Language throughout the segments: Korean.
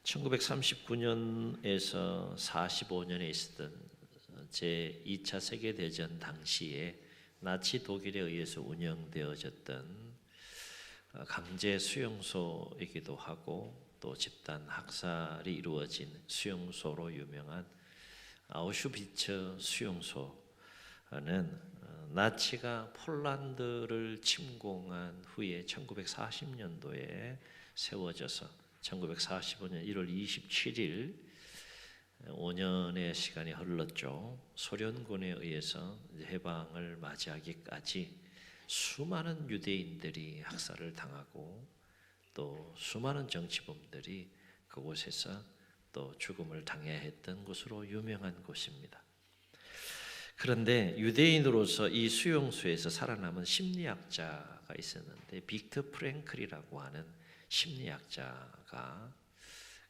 1939년에서 45년에 있었던 제2차 세계대전 당시에 나치 독일에 의해서 운영되어졌던 강제 수용소이기도 하고 또 집단 학살이 이루어진 수용소로 유명한 아우슈비츠 수용소는 나치가 폴란드를 침공한 후에 1940년도에 세워져서 1945년 1월 27일 5년의 시간이 흘렀죠. 소련군에 의해서 해방을 맞이하기까지 수많은 유대인들이 학살을 당하고 또 수많은 정치범들이 그곳에서 또 죽음을 당해야 했던 곳으로 유명한 곳입니다. 그런데 유대인으로서 이 수용소에서 살아남은 심리학자가 있었는데 빅터 프랭클이라고 하는 심리학자가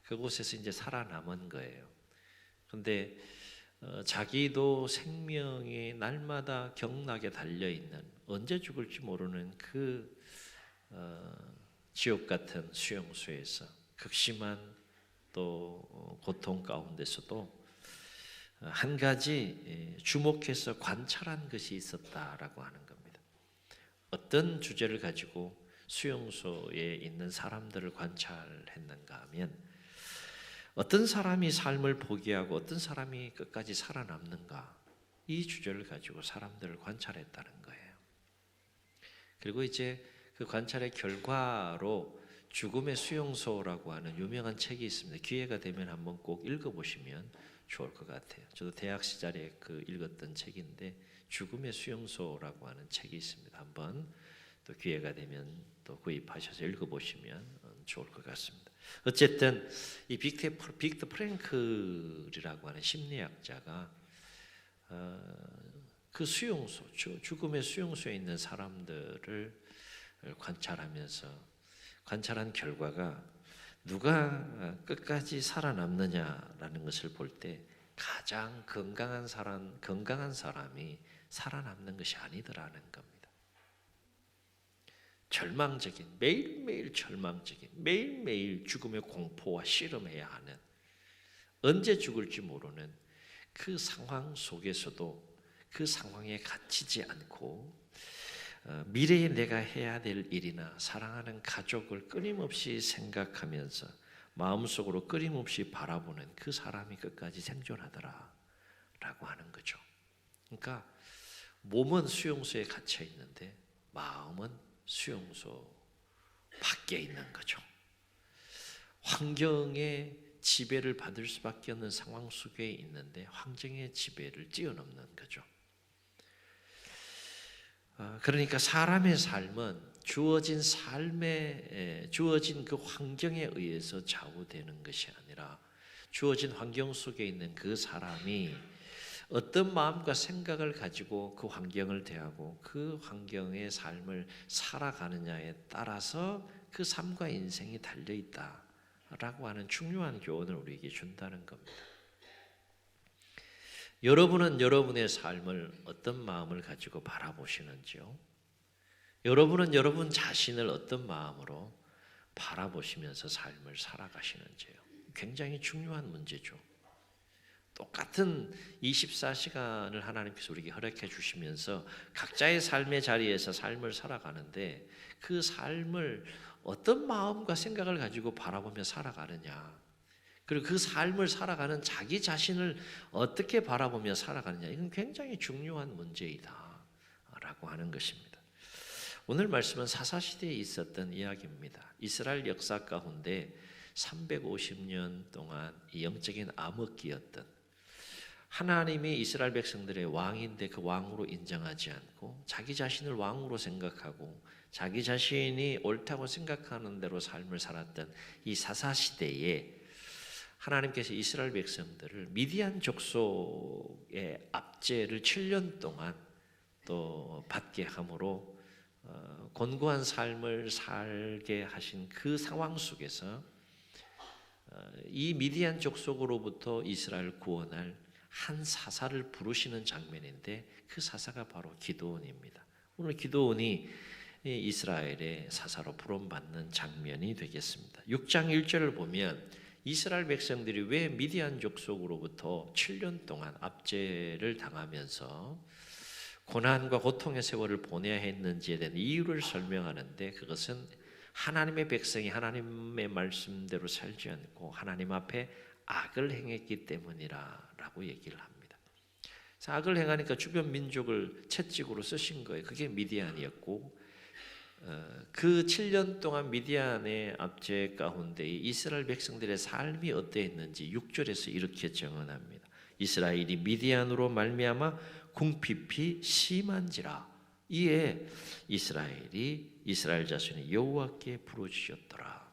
그곳에서 이제 살아남은 거예요. 그런데 자기도 생명이 날마다 경락에 달려 있는 언제 죽을지 모르는 그 지옥 같은 수용소에서 극심한 또 고통 가운데서도 한 가지 주목해서 관찰한 것이 있었다라고 하는 겁니다. 어떤 주제를 가지고 수용소에 있는 사람들을 관찰했는가 하면 어떤 사람이 삶을 포기하고 어떤 사람이 끝까지 살아남는가, 이 주제를 가지고 사람들을 관찰했다는 거예요. 그리고 이제 그 관찰의 결과로 죽음의 수용소라고 하는 유명한 책이 있습니다. 기회가 되면 한번 꼭 읽어보시면 좋을 것 같아요. 저도 대학 시절에 읽었던 책인데 죽음의 수용소라고 하는 책이 있습니다. 한번 또 기회가 되면 또 구입하셔서 읽어보시면 좋을 것 같습니다. 어쨌든 이 빅터 프랭클이라고 하는 심리학자가 그 수용소, 죽음의 수용소에 있는 사람들을 관찰한 결과가 누가 끝까지 살아남느냐라는 것을 볼 때 가장 건강한 사람이 살아남는 것이 아니더라는 겁니다. 절망적인, 매일매일 절망적인, 매일매일 죽음의 공포와 씨름해야 하는, 언제 죽을지 모르는 그 상황 속에서도 그 상황에 갇히지 않고 미래에 내가 해야 될 일이나 사랑하는 가족을 끊임없이 생각하면서 마음속으로 끊임없이 바라보는 그 사람이 끝까지 생존하더라 라고 하는 거죠. 그러니까 몸은 수용소에 갇혀 있는데 마음은 수용소 밖에 있는 거죠. 환경의 지배를 받을 수밖에 없는 상황 속에 있는데 환경의 지배를 뛰어넘는 거죠. 그러니까 사람의 삶은 주어진 그 환경에 의해서 좌우되는 것이 아니라 주어진 환경 속에 있는 그 사람이 어떤 마음과 생각을 가지고 그 환경을 대하고 그 환경의 삶을 살아가느냐에 따라서 그 삶과 인생이 달려있다라고 하는 중요한 교훈을 우리에게 준다는 겁니다. 여러분은 여러분의 삶을 어떤 마음을 가지고 바라보시는지요? 여러분은 여러분 자신을 어떤 마음으로 바라보시면서 삶을 살아가시는지요? 굉장히 중요한 문제죠. 똑같은 24시간을 하나님께서 우리에게 허락해 주시면서 각자의 삶의 자리에서 삶을 살아가는데 그 삶을 어떤 마음과 생각을 가지고 바라보며 살아가느냐, 그리고 그 삶을 살아가는 자기 자신을 어떻게 바라보며 살아가느냐, 이건 굉장히 중요한 문제이다 라고 하는 것입니다. 오늘 말씀은 사사시대에 있었던 이야기입니다. 이스라엘 역사 가운데 350년 동안 영적인 암흑기였던, 하나님이 이스라엘 백성들의 왕인데 그 왕으로 인정하지 않고 자기 자신을 왕으로 생각하고 자기 자신이 옳다고 생각하는 대로 삶을 살았던 이 사사시대에 하나님께서 이스라엘 백성들을 미디안 족속의 압제를 7년 동안 또 받게 함으로 곤고한 삶을 살게 하신 그 상황 속에서 이 미디안 족속으로부터 이스라엘을 구원할 한 사사를 부르시는 장면인데 그 사사가 바로 기드온입니다. 오늘 기드온이 이스라엘의 사사로 부름받는 장면이 되겠습니다. 6장 1절을 보면 이스라엘 백성들이 왜 미디안 족속으로부터 7년 동안 압제를 당하면서 고난과 고통의 세월을 보내야 했는지에 대한 이유를 설명하는데, 그것은 하나님의 백성이 하나님의 말씀대로 살지 않고 하나님 앞에 악을 행했기 때문이라고 얘기를 합니다. 악을 행하니까 주변 민족을 채찍으로 쓰신 거예요. 그게 미디안이었고, 그 7년 동안 미디안의 압제 가운데 이스라엘 백성들의 삶이 어떠했는지 6절에서 이렇게 증언합니다. 이스라엘이 미디안으로 말미암아 궁핍이 심한지라. 이에 이스라엘 자손이 여호와께 부르짖었더라.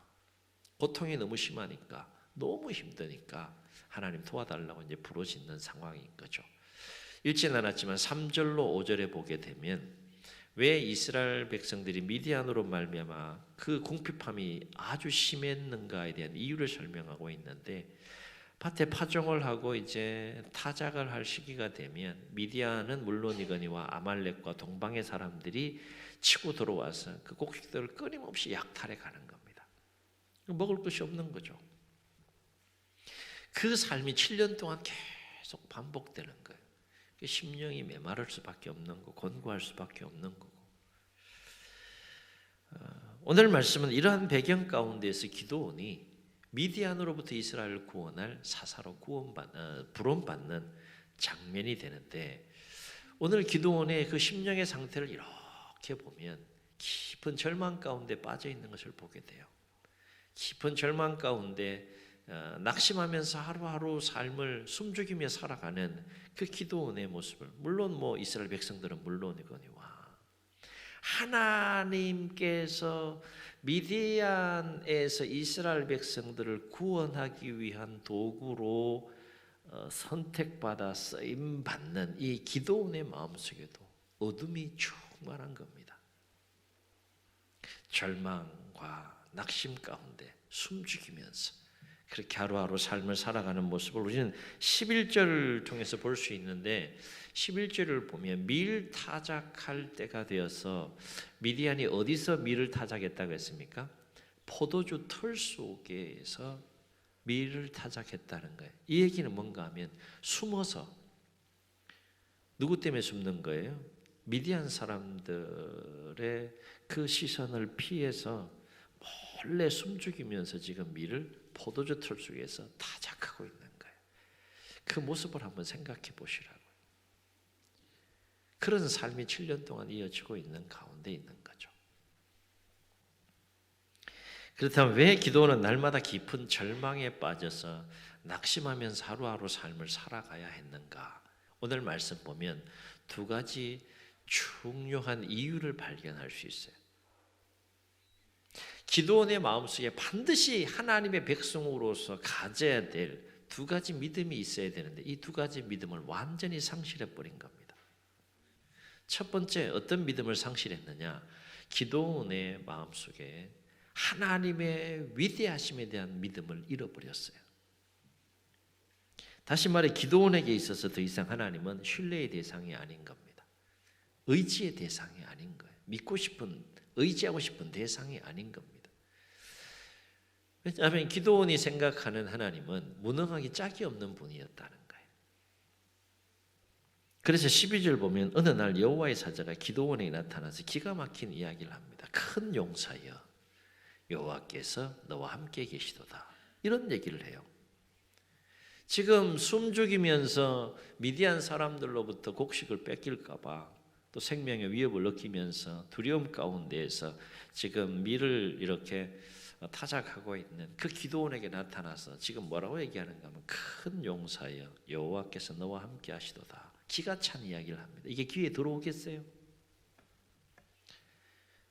고통이 너무 심하니까, 너무 힘드니까 하나님 도와달라고 이제 부르짖는 상황인 거죠. 읽지는 않았지만 3절로 5절에 보게 되면 왜 이스라엘 백성들이 미디안으로 말미암아 그 궁핍함이 아주 심했는가에 대한 이유를 설명하고 있는데, 밭에 파종을 하고 이제 타작을 할 시기가 되면 미디안은 물론이거니와 아말렉과 동방의 사람들이 치고 들어와서 그 곡식들을 끊임없이 약탈해 가는 겁니다. 먹을 것이 없는 거죠. 그 삶이 7년 동안 계속 반복되는 거예요. 심령이 메마를 수밖에 없는 거고, 곤고할 수밖에 없는 거고. 오늘 말씀은 이러한 배경 가운데에서 기도원이 미디안으로부터 이스라엘을 구원할 사사로 부름받는 장면이 되는데, 오늘 기도원의 그 심령의 상태를 이렇게 보면 깊은 절망 가운데 빠져 있는 것을 보게 돼요. 깊은 절망 가운데 낙심하면서 하루하루 삶을 숨죽이며 살아가는 그 기도원의 모습을, 물론 이스라엘 백성들은 물론이거니와 하나님께서 미디안에서 이스라엘 백성들을 구원하기 위한 도구로 선택받아 쓰임받는 이 기도원의 마음속에도 어둠이 충만한 겁니다. 절망과 낙심 가운데 숨죽이면서 그렇게 하루하루 삶을 살아가는 모습을 우리는 11절을 통해서 볼 수 있는데, 11절을 보면 밀 타작할 때가 되어서, 미디안이 어디서 밀을 타작했다고 했습니까? 포도주 털 속에서 밀을 타작했다는 거예요. 이 얘기는 뭔가 하면 숨어서, 누구 때문에 숨는 거예요? 미디안 사람들의 그 시선을 피해서 몰래 숨죽이면서 지금 밀을 포도주 털 속에서 타작하고 있는 거예요. 그 모습을 한번 생각해 보시라고요. 그런 삶이 7년 동안 이어지고 있는 가운데 있는 거죠. 그렇다면 왜 기도원은 날마다 깊은 절망에 빠져서 낙심하면서 하루하루 삶을 살아가야 했는가? 오늘 말씀 보면 두 가지 중요한 이유를 발견할 수 있어요. 기도원의 마음속에 반드시 하나님의 백성으로서 가져야 될 두 가지 믿음이 있어야 되는데, 이 두 가지 믿음을 완전히 상실해 버린 겁니다. 첫 번째, 어떤 믿음을 상실했느냐? 기도원의 마음속에 하나님의 위대하심에 대한 믿음을 잃어버렸어요. 다시 말해 기도원에게 있어서 더 이상 하나님은 신뢰의 대상이 아닌 겁니다. 의지의 대상이 아닌 거예요. 의지하고 싶은 대상이 아닌 겁니다. 왜냐하면 기도원이 생각하는 하나님은 무능하기 짝이 없는 분이었다는 거예요. 그래서 12절 보면 어느 날 여호와의 사자가 기도원에 나타나서 기가 막힌 이야기를 합니다. 큰 용사여, 여호와께서 너와 함께 계시도다. 이런 얘기를 해요. 지금 숨죽이면서 미디안 사람들로부터 곡식을 뺏길까 봐 또 생명의 위협을 느끼면서 두려움 가운데에서 지금 밀을 이렇게 타작하고 있는 그 기도원에게 나타나서 지금 뭐라고 얘기하는가 하면, 큰 용사여 여호와께서 너와 함께 하시도다. 기가 찬 이야기를 합니다. 이게 귀에 들어오겠어요?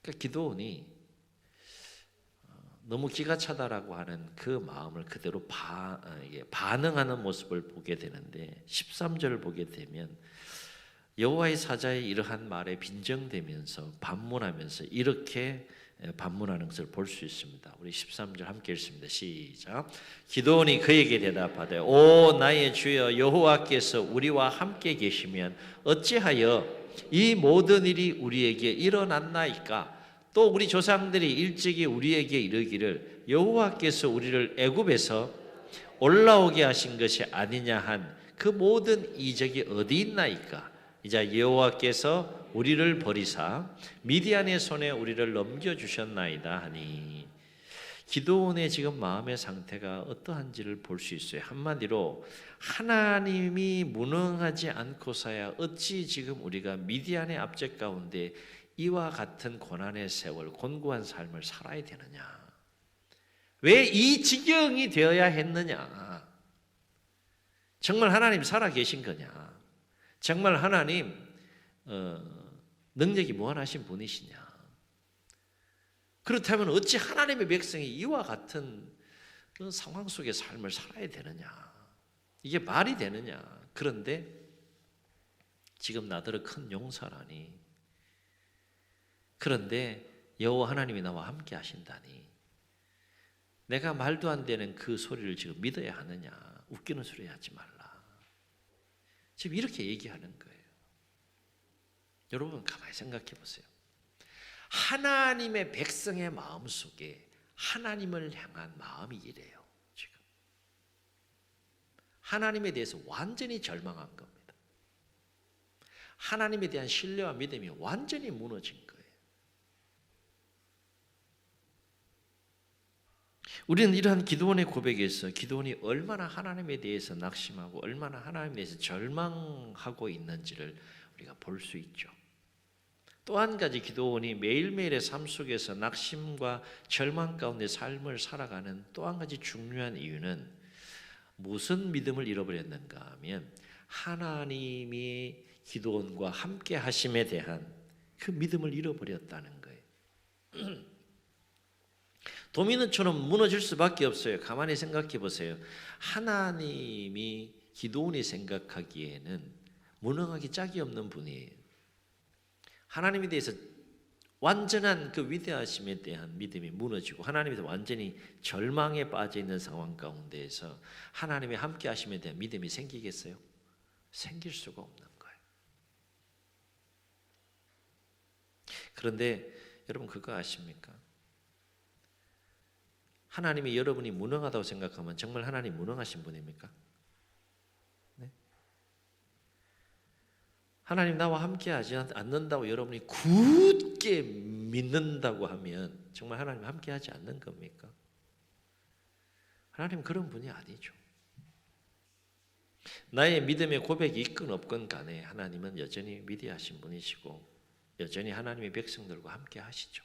그러니까 기도원이 너무 기가 차다라고 하는 그 마음을 그대로 반응하는 모습을 보게 되는데, 13절을 보게 되면 여호와의 사자의 이러한 말에 빈정되면서 반문하면서 이렇게 반문하는 것을 볼 수 있습니다. 우리 13절 함께 읽습니다. 시작. 기도원이 그에게 대답하되, 오 나의 주여 여호와께서 우리와 함께 계시면 어찌하여 이 모든 일이 우리에게 일어났나이까? 또 우리 조상들이 일찍이 우리에게 이르기를 여호와께서 우리를 애굽에서 올라오게 하신 것이 아니냐 한 그 모든 이적이 어디 있나이까? 이제 여호와께서 우리를 버리사 미디안의 손에 우리를 넘겨주셨나이다 하니, 기도원의 지금 마음의 상태가 어떠한지를 볼 수 있어요. 한마디로 하나님이 무능하지 않고서야 어찌 지금 우리가 미디안의 압제 가운데 이와 같은 고난의 세월, 곤고한 삶을 살아야 되느냐? 왜 이 지경이 되어야 했느냐? 정말 하나님 살아 계신 거냐? 정말 하나님 능력이 무한하신 분이시냐? 그렇다면 어찌 하나님의 백성이 이와 같은 상황 속의 삶을 살아야 되느냐? 이게 말이 되느냐? 그런데 지금 나더러 큰 용사라니, 그런데 여호와 하나님이 나와 함께 하신다니, 내가 말도 안 되는 그 소리를 지금 믿어야 하느냐? 웃기는 소리 하지 말라. 지금 이렇게 얘기하는 거예요. 여러분 가만히 생각해 보세요. 하나님의 백성의 마음속에 하나님을 향한 마음이 이래요. 지금 하나님에 대해서 완전히 절망한 겁니다. 하나님에 대한 신뢰와 믿음이 완전히 무너진 거예요. 우리는 이러한 기도원의 고백에서 기도원이 얼마나 하나님에 대해서 낙심하고 얼마나 하나님에 대해서 절망하고 있는지를 우리가 볼 수 있죠. 또 한 가지, 기도원이 매일매일의 삶 속에서 낙심과 절망 가운데 삶을 살아가는 또 한 가지 중요한 이유는 무슨 믿음을 잃어버렸는가 하면, 하나님이 기도원과 함께 하심에 대한 그 믿음을 잃어버렸다는 거예요. 도미노처럼 무너질 수밖에 없어요. 가만히 생각해 보세요. 하나님이 기도원이 생각하기에는 무능하기 짝이 없는 분이에요. 하나님에 대해서 완전한 그 위대하심에 대한 믿음이 무너지고 하나님에 대해서 완전히 절망에 빠져 있는 상황 가운데에서 하나님의 함께 하심에 대한 믿음이 생기겠어요? 생길 수가 없는 거예요. 그런데 여러분 그거 아십니까? 하나님이 여러분이 무능하다고 생각하면 정말 하나님 무능하신 분입니까? 네? 하나님 나와 함께하지 않는다고 여러분이 굳게 믿는다고 하면 정말 하나님 함께하지 않는 겁니까? 하나님 그런 분이 아니죠. 나의 믿음의 고백이 있건 없건 간에 하나님은 여전히 위대하신 분이시고 여전히 하나님의 백성들과 함께 하시죠.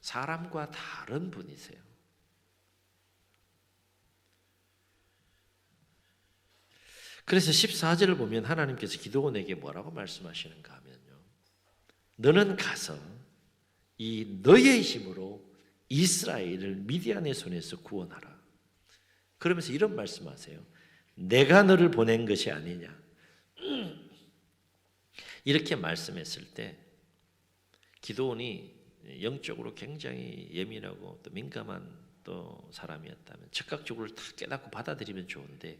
사람과 다른 분이세요. 그래서 14절을 보면 하나님께서 기도원에게 뭐라고 말씀하시는가 하면요, 너는 가서 이 너의 힘으로 이스라엘을 미디안의 손에서 구원하라. 그러면서 이런 말씀하세요. 내가 너를 보낸 것이 아니냐. 이렇게 말씀했을 때 기도원이 영적으로 굉장히 예민하고 또 민감한 또 사람이었다면 즉각적으로 다 깨닫고 받아들이면 좋은데,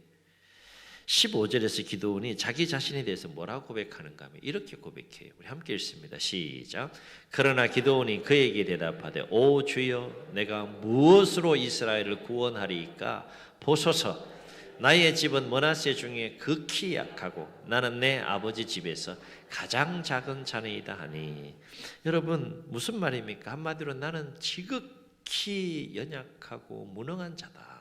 15절에서 기도원이 자기 자신에 대해서 뭐라고 고백하는가 하면 이렇게 고백해요. 우리 함께 읽습니다. 시작. 그러나 기도원이 그에게 대답하되 오 주여, 내가 무엇으로 이스라엘을 구원하리이까? 보소서, 나의 집은 므낫세 중에 극히 약하고 나는 내 아버지 집에서 가장 작은 자녀이다 하니. 여러분 무슨 말입니까? 한마디로 나는 지극히 연약하고 무능한 자다.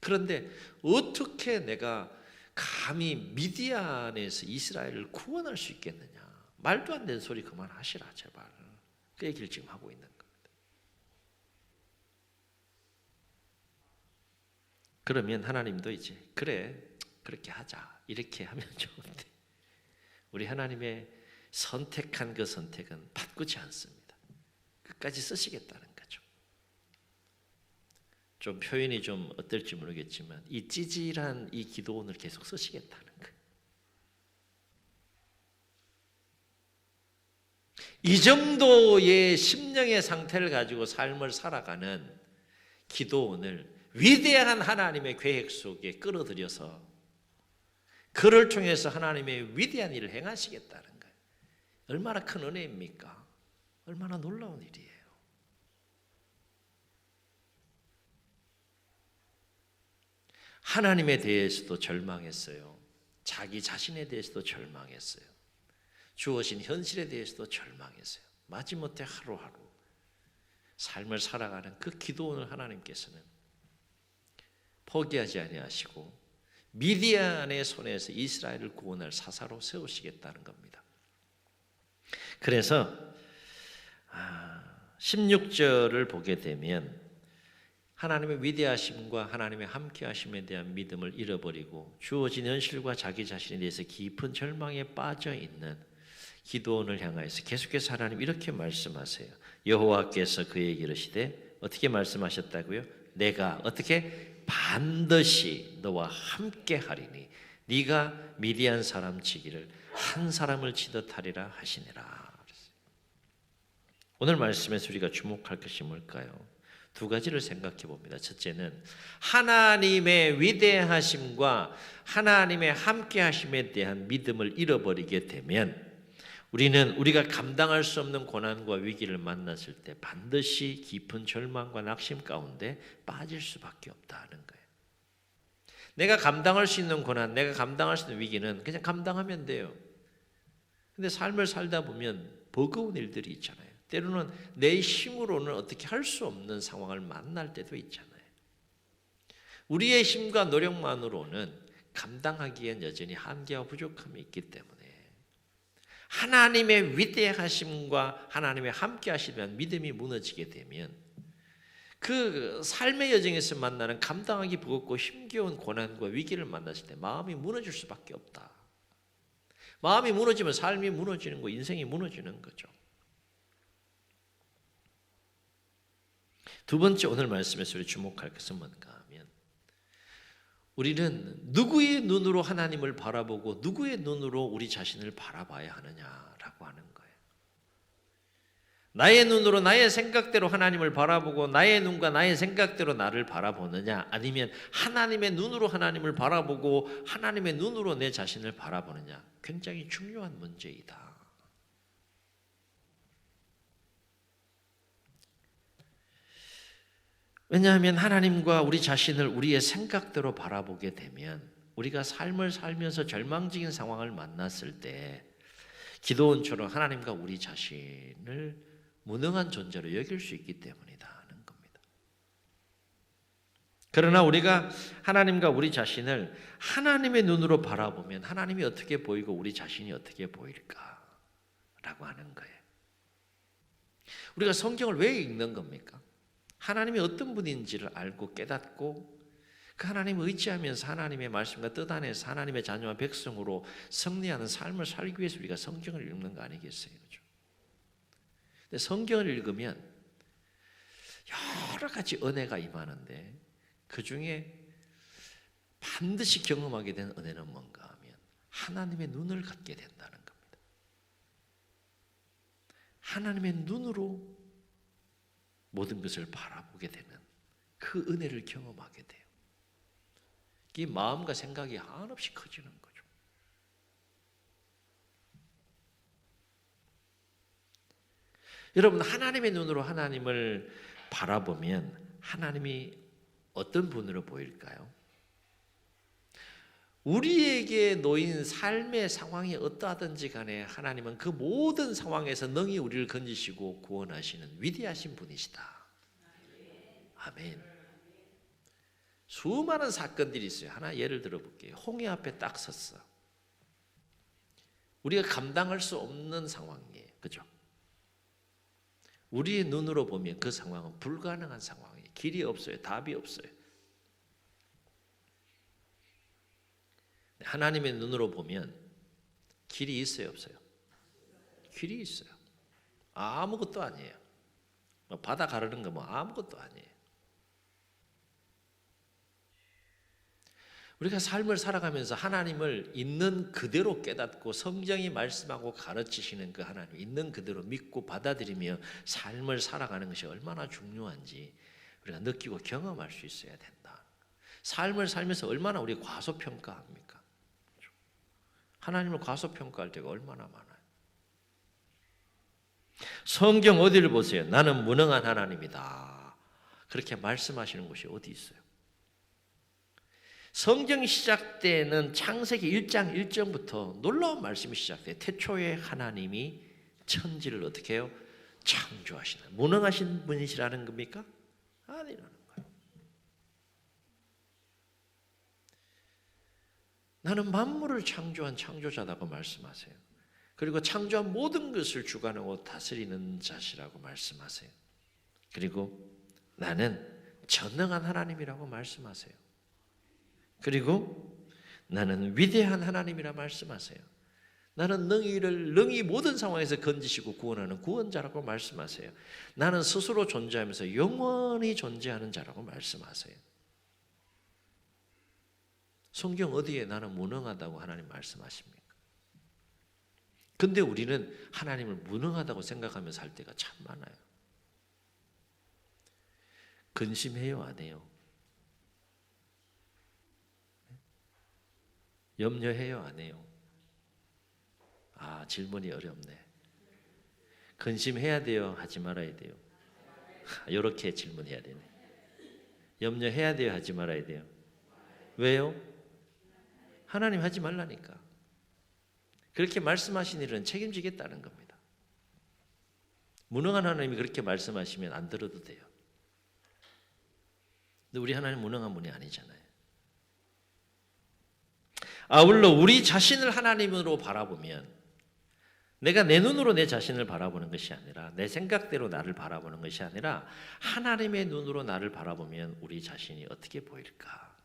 그런데 어떻게 내가 감히 미디안에서 이스라엘을 구원할 수 있겠느냐? 말도 안 되는 소리 그만하시라 제발. 그 얘기를 지금 하고 있는 겁니다. 그러면 하나님도 이제 그래 그렇게 하자 이렇게 하면 좋은데, 우리 하나님의 선택한 그 선택은 바꾸지 않습니다. 끝까지 쓰시겠다는 거죠. 좀 표현이 좀 어떨지 모르겠지만 이 찌질한 이 기도원을 계속 쓰시겠다는 거예요. 이 정도의 심령의 상태를 가지고 삶을 살아가는 기도원을 위대한 하나님의 계획 속에 끌어들여서 그를 통해서 하나님의 위대한 일을 행하시겠다는 거예요. 얼마나 큰 은혜입니까? 얼마나 놀라운 일이에요. 하나님에 대해서도 절망했어요. 자기 자신에 대해서도 절망했어요. 주어진 현실에 대해서도 절망했어요. 마지못해 하루하루 삶을 살아가는 그 기도원을 하나님께서는 포기하지 아니하시고 미디안의 손에서 이스라엘을 구원할 사사로 세우시겠다는 겁니다. 그래서 16절을 보게 되면 하나님의 위대하심과 하나님의 함께하심에 대한 믿음을 잃어버리고 주어진 현실과 자기 자신에 대해서 깊은 절망에 빠져 있는 기도원을 향하여서 계속해서 하나님 이렇게 말씀하세요. 여호와께서 그에게 이르시되 어떻게 말씀하셨다고요? 내가 어떻게 반드시 너와 함께 하리니 네가 미디안 사람 치기를 한 사람을 치듯 하리라 하시니라. 오늘 말씀에서 우리가 주목할 것이 뭘까요? 두 가지를 생각해 봅니다. 첫째는 하나님의 위대하심과 하나님의 함께하심에 대한 믿음을 잃어버리게 되면 우리가 감당할 수 없는 고난과 위기를 만났을 때 반드시 깊은 절망과 낙심 가운데 빠질 수밖에 없다는 거예요. 내가 감당할 수 있는 고난, 내가 감당할 수 있는 위기는 그냥 감당하면 돼요. 근데 삶을 살다 보면 버거운 일들이 있잖아요. 때로는 내 힘으로는 어떻게 할 수 없는 상황을 만날 때도 있잖아요. 우리의 힘과 노력만으로는 감당하기엔 여전히 한계와 부족함이 있기 때문에 하나님의 위대하심과 하나님의 함께하시면 믿음이 무너지게 되면 그 삶의 여정에서 만나는 감당하기 버겁고 힘겨운 고난과 위기를 만났을 때 마음이 무너질 수밖에 없다. 마음이 무너지면 삶이 무너지는 거, 인생이 무너지는 거죠. 두 번째 오늘 말씀에서 우리 주목할 것은 뭔가 하면 우리는 누구의 눈으로 하나님을 바라보고 누구의 눈으로 우리 자신을 바라봐야 하느냐라고 하는 거예요. 나의 눈으로 나의 생각대로 하나님을 바라보고 나의 눈과 나의 생각대로 나를 바라보느냐 아니면 하나님의 눈으로 하나님을 바라보고 하나님의 눈으로 내 자신을 바라보느냐 굉장히 중요한 문제이다. 왜냐하면 하나님과 우리 자신을 우리의 생각대로 바라보게 되면 우리가 삶을 살면서 절망적인 상황을 만났을 때 기도원처럼 하나님과 우리 자신을 무능한 존재로 여길 수 있기 때문이다 하는 겁니다. 그러나 우리가 하나님과 우리 자신을 하나님의 눈으로 바라보면 하나님이 어떻게 보이고 우리 자신이 어떻게 보일까라고 하는 거예요. 우리가 성경을 왜 읽는 겁니까? 하나님이 어떤 분인지를 알고 깨닫고 그 하나님을 의지하면서 하나님의 말씀과 뜻 안에서 하나님의 자녀와 백성으로 승리하는 삶을 살기 위해서 우리가 성경을 읽는 거 아니겠어요? 그렇죠? 근데 성경을 읽으면 여러 가지 은혜가 임하는데 그 중에 반드시 경험하게 된 은혜는 뭔가 하면 하나님의 눈을 갖게 된다는 겁니다. 하나님의 눈으로 모든 것을 바라보게 되는 그 은혜를 경험하게 돼요. 이 마음과 생각이 한없이 커지는 거죠. 여러분 하나님의 눈으로 하나님을 바라보면 하나님이 어떤 분으로 보일까요? 우리에게 놓인 삶의 상황이 어떠하든지 간에 하나님은 그 모든 상황에서 능히 우리를 건지시고 구원하시는 위대하신 분이시다. 아멘. 수많은 사건들이 있어요. 하나 예를 들어볼게요. 홍해 앞에 딱 섰어. 우리가 감당할 수 없는 상황이에요. 그죠? 우리의 눈으로 보면 그 상황은 불가능한 상황이에요. 길이 없어요. 답이 없어요. 하나님의 눈으로 보면 길이 있어요, 없어요? 길이 있어요. 아무것도 아니에요. 바다 가르는 거 뭐 아무것도 아니에요. 우리가 삶을 살아가면서 하나님을 있는 그대로 깨닫고 성경이 말씀하고 가르치시는 그 하나님 있는 그대로 믿고 받아들이며 삶을 살아가는 것이 얼마나 중요한지 우리가 느끼고 경험할 수 있어야 된다. 삶을 살면서 얼마나 우리 과소평가합니까? 하나님을 과소평가할 때가 얼마나 많아요. 성경 어디를 보세요? 나는 무능한 하나님이다. 그렇게 말씀하시는 곳이 어디 있어요? 성경 시작 때는 창세기 1장 1절부터 놀라운 말씀이 시작돼요. 태초에 하나님이 천지를 어떻게 해요? 창조하시는, 무능하신 분이시라는 겁니까? 아니라는 거예요. 나는 만물을 창조한 창조자라고 말씀하세요. 그리고 창조한 모든 것을 주관하고 다스리는 자시라고 말씀하세요. 그리고 나는 전능한 하나님이라고 말씀하세요. 그리고 나는 위대한 하나님이라 말씀하세요. 나는 능히 모든 상황에서 건지시고 구원하는 구원자라고 말씀하세요. 나는 스스로 존재하면서 영원히 존재하는 자라고 말씀하세요. 성경 어디에 나는 무능하다고 하나님 말씀하십니까? 근데 우리는 하나님을 무능하다고 생각하며 살 때가 참 많아요. 근심해요, 안 해요? 염려해요, 안 해요? 질문이 어렵네. 근심해야 돼요, 하지 말아야 돼요? 이렇게 질문해야 되네. 염려해야 돼요, 하지 말아야 돼요? 왜요? 하나님 하지 말라니까. 그렇게 말씀하신 일은 책임지겠다는 겁니다. 무능한 하나님이 그렇게 말씀하시면 안 들어도 돼요. 근데 우리 하나님 무능한 분이 아니잖아요. 아울러 우리 자신을 하나님으로 바라보면, 내가 내 눈으로 내 자신을 바라보는 것이 아니라, 내 생각대로 나를 바라보는 것이 아니라 하나님의 눈으로 나를 바라보면 우리 자신이 어떻게 보일까?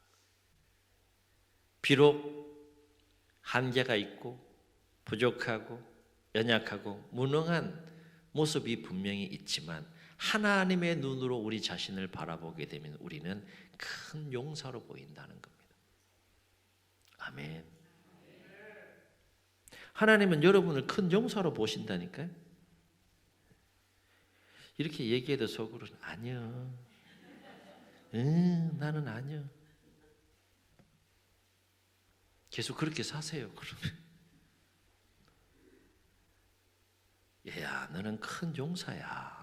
비록 한계가 있고 부족하고 연약하고 무능한 모습이 분명히 있지만 하나님의 눈으로 우리 자신을 바라보게 되면 우리는 큰 용사로 보인다는 겁니다. 아멘. 하나님은 여러분을 큰 용사로 보신다니까요. 이렇게 얘기해도 속으로는 아니요. 나는 아니요. 계속 그렇게 사세요. 그러면 얘야, 너는 큰 용사야.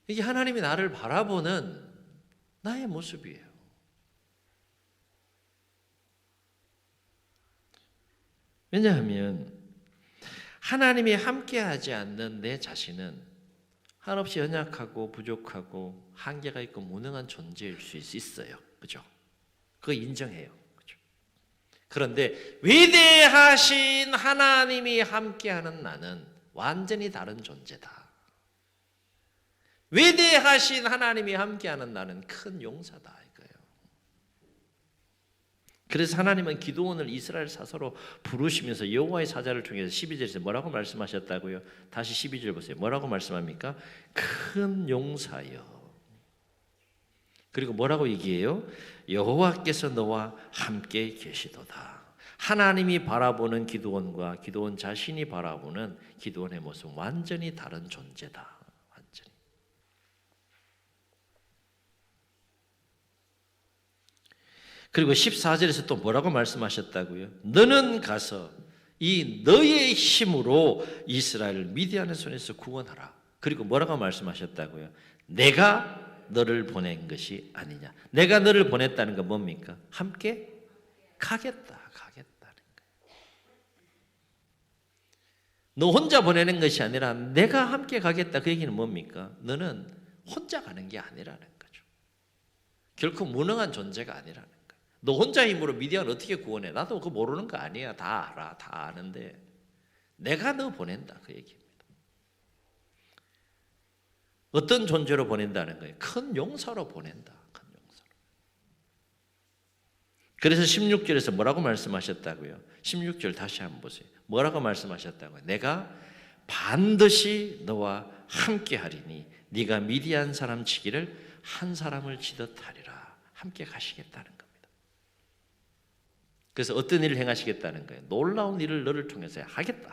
이게 하나님이 나를 바라보는 나의 모습이에요. 왜냐하면 하나님이 함께하지 않는 내 자신은 한없이 연약하고 부족하고 한계가 있고 무능한 존재일 수 있어요. 그죠? 그거 인정해요. 그죠? 그런데 위대하신 하나님이 함께하는 나는 완전히 다른 존재다. 위대하신 하나님이 함께하는 나는 큰 용사다 이거예요. 그래서 하나님은 기드온을 이스라엘 사서로 부르시면서 여호와의 사자를 통해서 12절에서 뭐라고 말씀하셨다고요? 다시 12절 보세요. 뭐라고 말씀합니까? 큰 용사여. 그리고 뭐라고 얘기해요? 여호와께서 너와 함께 계시도다. 하나님이 바라보는 기드온과 기드온 자신이 바라보는 기드온의 모습은 완전히 다른 존재다. 완전히. 그리고 14절에서 또 뭐라고 말씀하셨다고요? 너는 가서 이 너의 힘으로 이스라엘을 미디안의 손에서 구원하라. 그리고 뭐라고 말씀하셨다고요? 내가 너를 보낸 것이 아니냐. 내가 너를 보냈다는 건 뭡니까? 함께 가겠다는 거예요. 너 혼자 보내는 것이 아니라 내가 함께 가겠다. 그 얘기는 뭡니까? 너는 혼자 가는 게 아니라는 거죠. 결코 무능한 존재가 아니라는 거예요. 너 혼자 힘으로 미디안 어떻게 구원해? 나도 그거 모르는 거 아니야. 다 알아. 다 아는데 내가 너 보낸다. 그 얘기입니다. 어떤 존재로 보낸다는 거예요? 큰 용사로 보낸다. 큰 용사로. 그래서 16절에서 뭐라고 말씀하셨다고요? 16절 다시 한번 보세요. 뭐라고 말씀하셨다고요? 내가 반드시 너와 함께 하리니 네가 미디안 사람 치기를 한 사람을 치듯 하리라. 함께 가시겠다는 겁니다. 그래서 어떤 일을 행하시겠다는 거예요? 놀라운 일을 너를 통해서 하겠다.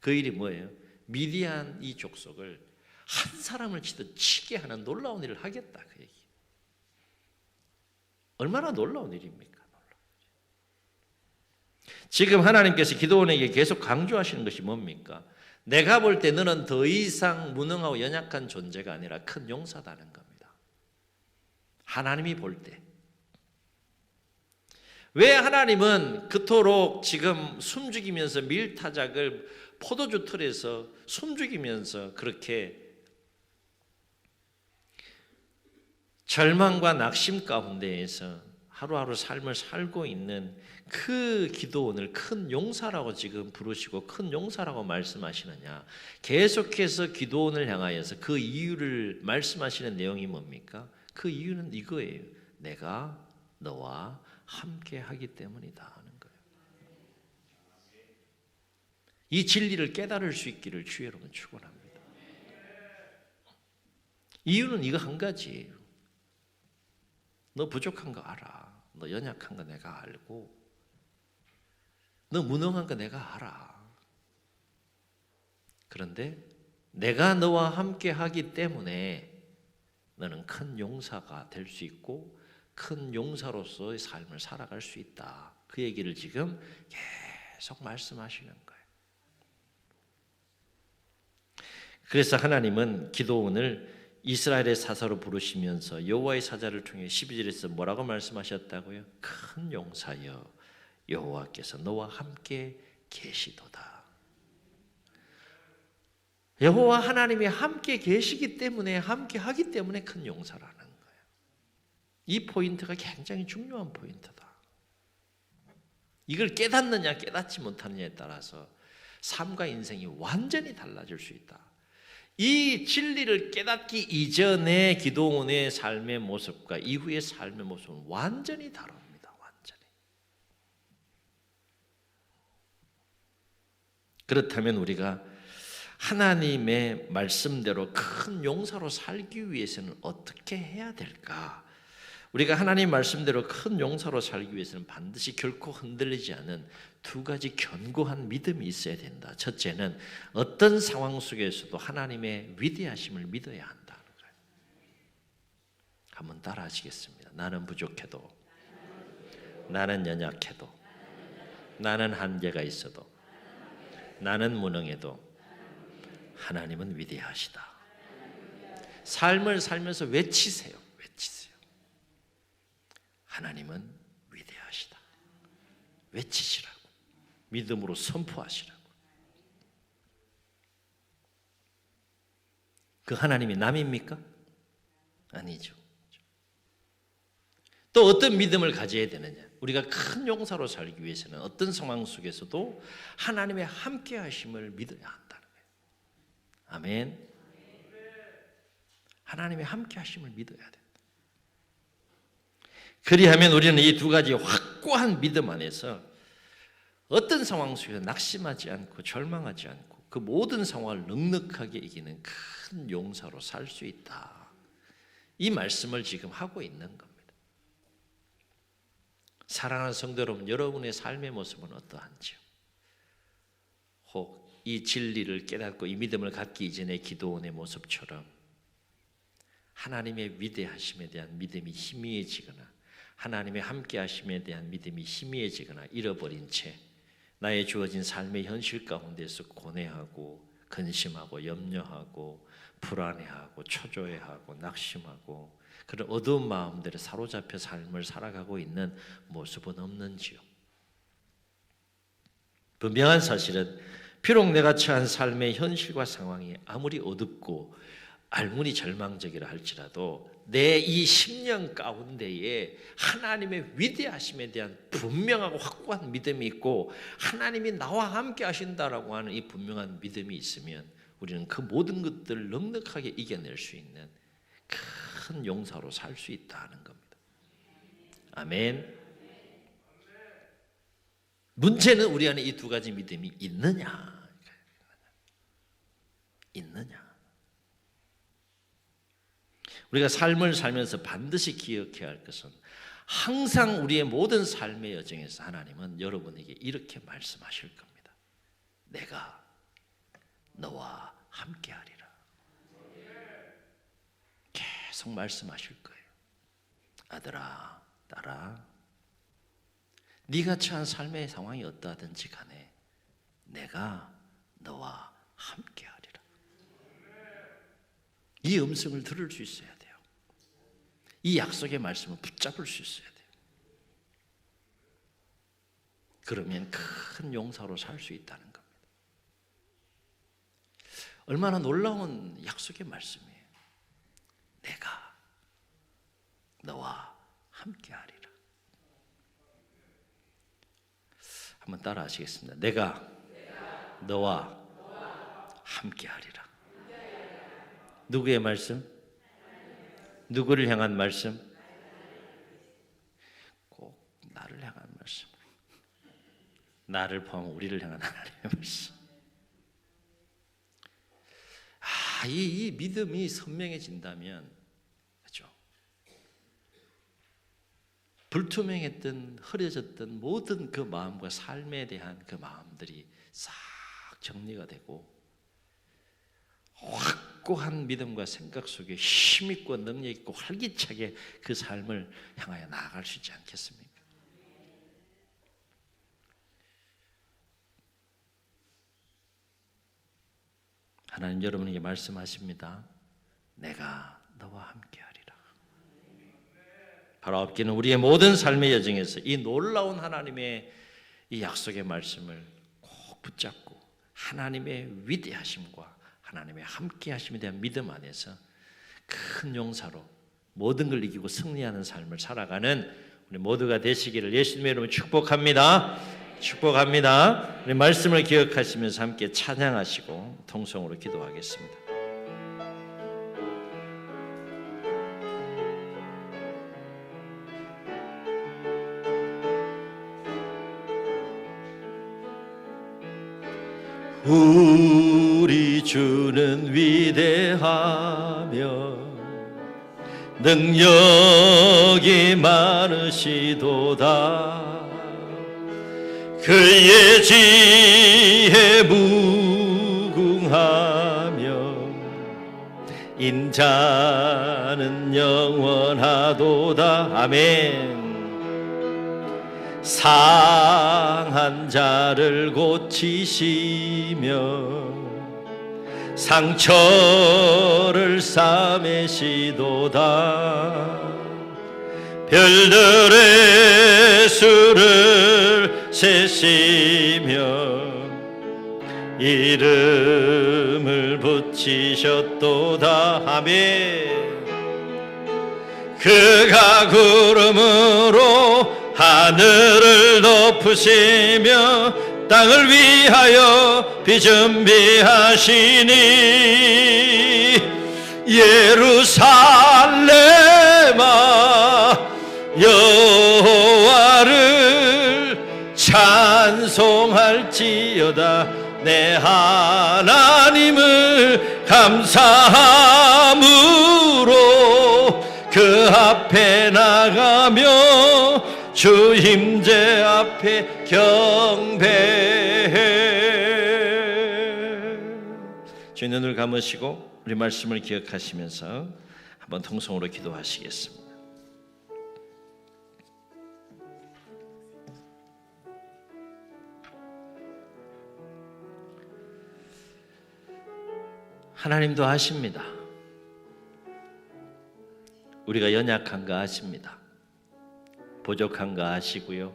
그 일이 뭐예요? 미디안 이 족속을 한 사람을 치듯 치게 하는 놀라운 일을 하겠다. 그 얘기. 얼마나 놀라운 일입니까? 지금 하나님께서 기드온에게 계속 강조하시는 것이 뭡니까? 내가 볼 때 너는 더 이상 무능하고 연약한 존재가 아니라 큰 용사다는 겁니다. 하나님이 볼 때. 왜 하나님은 그토록 지금 숨죽이면서 밀타작을 포도주 틀에서 숨죽이면서 그렇게 절망과 낙심 가운데에서 하루하루 삶을 살고 있는 그 기도원을 큰 용사라고 지금 부르시고 큰 용사라고 말씀하시느냐? 계속해서 기도원을 향하여서 그 이유를 말씀하시는 내용이 뭡니까? 그 이유는 이거예요. 내가 너와 함께 하기 때문이다 하는 거예요. 이 진리를 깨달을 수 있기를 주의 이름으로 축원합니다. 이유는 이거 한 가지예요. 너 부족한 거 알아. 너 연약한 거 내가 알고 너 무능한 거 내가 알아. 그런데 내가 너와 함께 하기 때문에 너는 큰 용사가 될 수 있고 큰 용사로서의 삶을 살아갈 수 있다. 그 얘기를 지금 계속 말씀하시는 거예요. 그래서 하나님은 기도원을 이스라엘의 사사로 부르시면서 여호와의 사자를 통해 12절에서 뭐라고 말씀하셨다고요? 큰 용사여 여호와께서 너와 함께 계시도다. 여호와 하나님이 함께 계시기 때문에 함께 하기 때문에 큰 용사라는 거예요. 이 포인트가 굉장히 중요한 포인트다. 이걸 깨닫느냐 깨닫지 못하느냐에 따라서 삶과 인생이 완전히 달라질 수 있다. 이 진리를 깨닫기 이전의 기도원의 삶의 모습과 이후의 삶의 모습은 완전히 다릅니다. 완전히. 그렇다면 우리가 하나님의 말씀대로 큰 용사로 살기 위해서는 어떻게 해야 될까? 우리가 하나님 말씀대로 큰 용사로 살기 위해서는 반드시 결코 흔들리지 않은 두 가지 견고한 믿음이 있어야 된다. 첫째는 어떤 상황 속에서도 하나님의 위대하심을 믿어야 한다는 거예요. 한번 따라 하시겠습니다. 나는 부족해도, 나는 연약해도, 나는 한계가 있어도, 나는 무능해도 하나님은 위대하시다. 삶을 살면서 외치세요. 외치세요. 하나님은 위대하시다. 외치시라고. 믿음으로 선포하시라고. 그 하나님이 남입니까? 아니죠. 또 어떤 믿음을 가져야 되느냐? 우리가 큰 용사로 살기 위해서는 어떤 상황 속에서도 하나님의 함께 하심을 믿어야 한다는 거예요. 아멘. 하나님의 함께 하심을 믿어야 된다. 그리하면 우리는 이 두 가지 확고한 믿음 안에서 어떤 상황 속에서 낙심하지 않고 절망하지 않고 그 모든 상황을 넉넉하게 이기는 큰 용사로 살 수 있다. 이 말씀을 지금 하고 있는 겁니다. 사랑하는 성도 여러분, 여러분의 삶의 모습은 어떠한지요? 혹 이 진리를 깨닫고 이 믿음을 갖기 이전의 기도원의 모습처럼 하나님의 위대하심에 대한 믿음이 희미해지거나 하나님의 함께하심에 대한 믿음이 희미해지거나 잃어버린 채 나의 주어진 삶의 현실 가운데서 고뇌하고 근심하고 염려하고 불안해하고 초조해하고 낙심하고 그런 어두운 마음들에 사로잡혀 삶을 살아가고 있는 모습은 없는지요? 분명한 사실은 비록 내가 처한 삶의 현실과 상황이 아무리 어둡고 알무니 절망적이라 할지라도 내 이 10년 가운데에 하나님의 위대하심에 대한 분명하고 확고한 믿음이 있고 하나님이 나와 함께 하신다라고 하는 이 분명한 믿음이 있으면 우리는 그 모든 것들을 넉넉하게 이겨낼 수 있는 큰 용사로 살 수 있다는 겁니다. 아멘. 문제는 우리 안에 이 두 가지 믿음이 있느냐? 우리가 삶을 살면서 반드시 기억해야 할 것은 항상 우리의 모든 삶의 여정에서 하나님은 여러분에게 이렇게 말씀하실 겁니다. 내가 너와 함께하리라. 계속 말씀하실 거예요. 아들아, 딸아, 네가 처한 삶의 상황이 어떠하든지 간에 내가 너와 함께하리라. 이 음성을 들을 수 있어야 돼요. 이 약속의 말씀을 붙잡을 수 있어야 돼요. 그러면 큰 용사로 살 수 있다는 겁니다. 얼마나 놀라운 약속의 말씀이에요. 내가 너와 함께하리라. 한번 따라 하시겠습니다. 내가 너와 함께하리라. 누구의 말씀? 누구를 향한 말씀? 꼭 나를 향한 말씀. 나를 포함한 우리를 향한 하나님의 말씀. 이 믿음이 선명해진다면, 그렇죠? 불투명했던, 흐려졌던 모든 그 마음과 삶에 대한 그 마음들이 싹 정리가 되고 확고한 믿음과 생각 속에 힘있고 능력있고 활기차게 그 삶을 향하여 나아갈 수 있지 않겠습니까? 하나님 여러분에게 말씀하십니다. 내가 너와 함께하리라. 바로 앞기는 우리의 모든 삶의 여정에서 이 놀라운 하나님의 이 약속의 말씀을 꼭 붙잡고 하나님의 위대하심과 하나님의 함께하심에 대한 믿음 안에서 큰 용사로 모든 걸 이기고 승리하는 삶을 살아가는 우리 모두가 되시기를 예수님의 이름으로 축복합니다. 축복합니다. 우리 말씀을 기억하시면서 함께 찬양하시고 통성으로 기도하겠습니다. 우리 주는 위대하며 능력이 많으시도다. 그의 지혜 무궁하며 인자는 영원하도다. 아멘. 상한 자를 고치시며 상처를 싸매시도다. 별들의 수를 세시며 이름을 붙이셨도다. 아멘. 그가 구름으로 하늘을 덮으시며 땅을 위하여 비 준비하시니 예루살렘아 여호와를 찬송할지어다. 내 하나님을 감사함으로 그 앞에 나가며 주 임재 앞에 경배해. 주의 눈을 감으시고 우리 말씀을 기억하시면서 한번 통성으로 기도하시겠습니다. 하나님도 아십니다. 우리가 연약한 거 아십니다. 부족한 거 아시고요.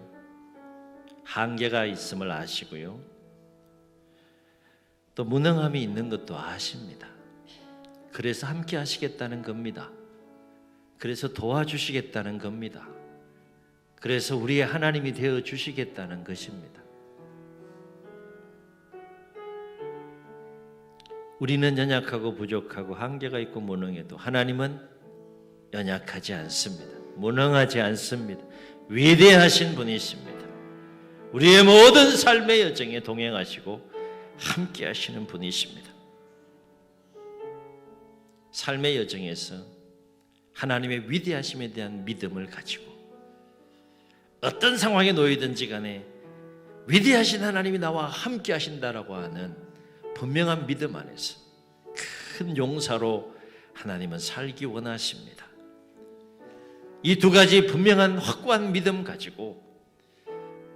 한계가 있음을 아시고요. 또 무능함이 있는 것도 아십니다. 그래서 함께 하시겠다는 겁니다. 그래서 도와주시겠다는 겁니다. 그래서 우리의 하나님이 되어 주시겠다는 것입니다. 우리는 연약하고 부족하고 한계가 있고 무능해도 하나님은 연약하지 않습니다. 무능하지 않습니다. 위대하신 분이십니다. 우리의 모든 삶의 여정에 동행하시고 함께 하시는 분이십니다. 삶의 여정에서 하나님의 위대하심에 대한 믿음을 가지고 어떤 상황에 놓이든지 간에 위대하신 하나님이 나와 함께 하신다라고 하는 분명한 믿음 안에서 큰 용사로 하나님은 살기 원하십니다. 이 두 가지 분명한 확고한 믿음 가지고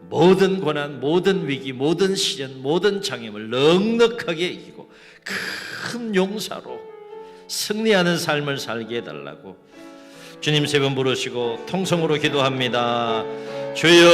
모든 고난, 모든 위기, 모든 시련, 모든 장애물 넉넉하게 이기고 큰 용사로 승리하는 삶을 살게 해달라고 주님 세 번 부르시고 통성으로 기도합니다. 주여